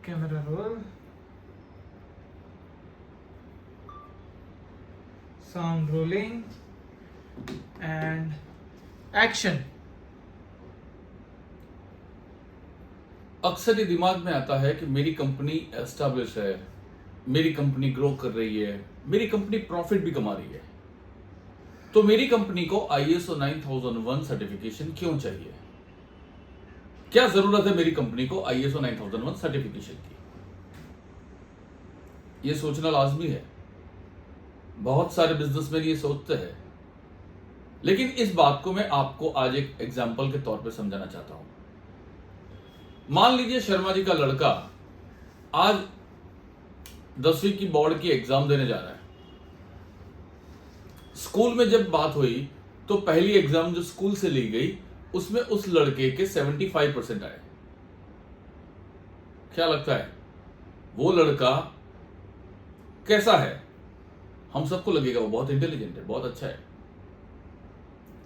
Camera roll, sound rolling and action. अक्सर ये दिमाग में आता है कि मेरी कंपनी एस्टैब्लिश है, मेरी कंपनी ग्रो कर रही है, मेरी कंपनी प्रॉफिट भी कमा रही है, तो मेरी कंपनी को ISO 9001 सर्टिफिकेशन क्यों चाहिए? क्या जरूरत है मेरी कंपनी को ISO 9001 सर्टिफिकेशन की? यह सोचना लाजमी है। बहुत सारे बिजनेसमैन ये सोचते हैं, लेकिन इस बात को मैं आपको आज एक एग्जाम्पल के तौर पर समझाना चाहता हूं। मान लीजिए शर्मा जी का लड़का आज 10वीं की बोर्ड की एग्जाम देने जा रहा है। स्कूल में जब बात हुई तो पहली एग्जाम जो स्कूल से ली गई उसमें उस लड़के के 75% आए। क्या लगता है वो लड़का कैसा है? हम सबको लगेगा वो बहुत इंटेलिजेंट है, बहुत अच्छा है।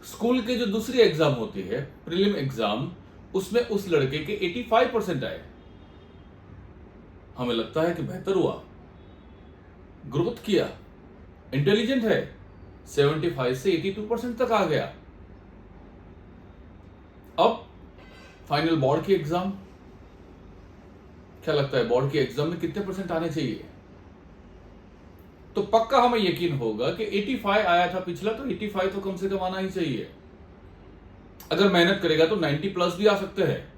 स्कूल के जो दूसरी एग्जाम होती है, प्रीलिम एग्जाम, उसमें उस लड़के के 85% आए। हमें लगता है कि बेहतर हुआ, ग्रोथ किया, इंटेलिजेंट है, 75 से 82% तक आ गया। अब फाइनल बोर्ड की एग्जाम, क्या लगता है बोर्ड की एग्जाम में कितने परसेंट आने चाहिए? तो पक्का हमें यकीन होगा कि 85 आया था पिछला, तो 85 तो कम से कम आना ही चाहिए। अगर मेहनत करेगा तो 90 प्लस भी आ सकते हैं।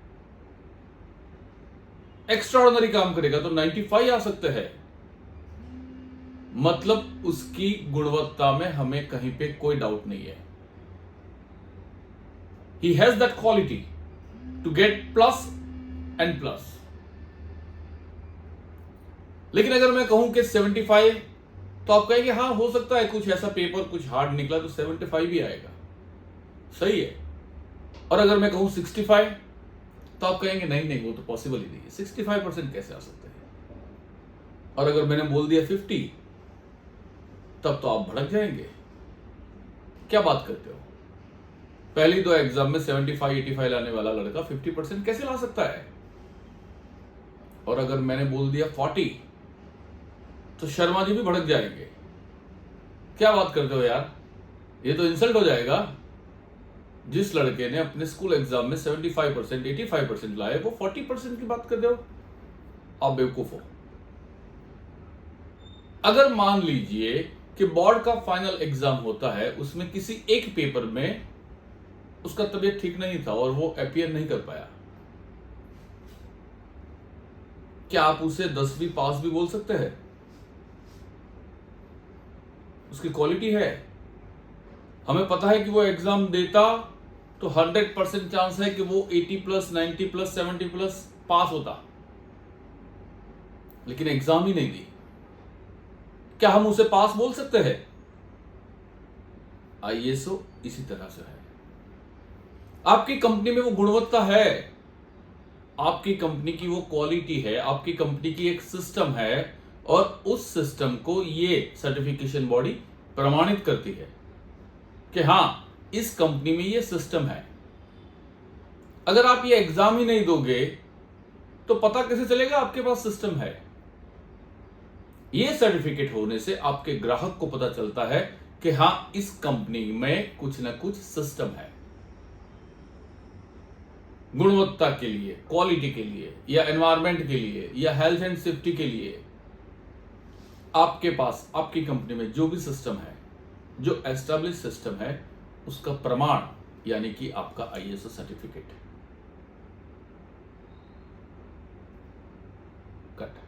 एक्स्ट्रा ऑर्डिनरी काम करेगा तो 95 आ सकते हैं। मतलब उसकी गुणवत्ता में हमें कहीं पे कोई डाउट नहीं है। He has that quality to get plus and plus. लेकिन अगर मैं कहूं कि 75, तो आप कहेंगे हाँ हो सकता है कुछ ऐसा पेपर कुछ हार्ड निकला तो 75 भी आएगा, सही है। और अगर मैं कहूं 65, तो आप कहेंगे नहीं नहीं वो तो पॉसिबल ही नहीं है, 65% कैसे आ सकते हैं। और अगर मैंने बोल दिया 50, तब तो आप भड़क जाएंगे। क्या बात करते हो? पहली दो एग्जाम में 75 85 लाने वाला लड़का 50% कैसे ला सकता है? और अगर मैंने बोल दिया 40, तो शर्मा जी भी भड़क जाएंगे। क्या बात करते हो यार, ये तो इंसल्ट हो जाएगा। जिस लड़के ने अपने स्कूल एग्जाम में 75% 85% लाए, वो 40% की बात कर रहे हो? आप बेवकूफ हो। अगर मान लीजिए कि बोर्ड का फाइनल एग्जाम होता है, उसमें किसी एक पेपर में उसका तबीयत ठीक नहीं था और वो अपीयर नहीं कर पाया, क्या आप उसे 10वीं पास भी बोल सकते हैं? उसकी क्वालिटी है। हमें पता है कि वो एग्जाम देता तो 100% चांस है कि वो 80 प्लस 90 प्लस 70 प्लस पास होता, लेकिन एग्जाम ही नहीं दी। क्या हम उसे पास बोल सकते हैं? ISO इसी तरह से है। आपकी कंपनी में वो गुणवत्ता है, आपकी कंपनी की वो क्वालिटी है, आपकी कंपनी की एक सिस्टम है, और उस सिस्टम को ये सर्टिफिकेशन बॉडी प्रमाणित करती है कि हां इस कंपनी में ये सिस्टम है। अगर आप ये एग्जाम ही नहीं दोगे तो पता कैसे चलेगा आपके पास सिस्टम है? ये सर्टिफिकेट होने से आपके ग्राहक को पता चलता है कि हां इस कंपनी में कुछ ना कुछ सिस्टम है। गुणवत्ता के लिए, क्वालिटी के लिए, या एनवायरमेंट के लिए, या हेल्थ एंड सेफ्टी के लिए, आपके पास आपकी कंपनी में जो भी सिस्टम है, जो एस्टैब्लिश सिस्टम है, उसका प्रमाण यानी कि आपका ISO सर्टिफिकेट। कट।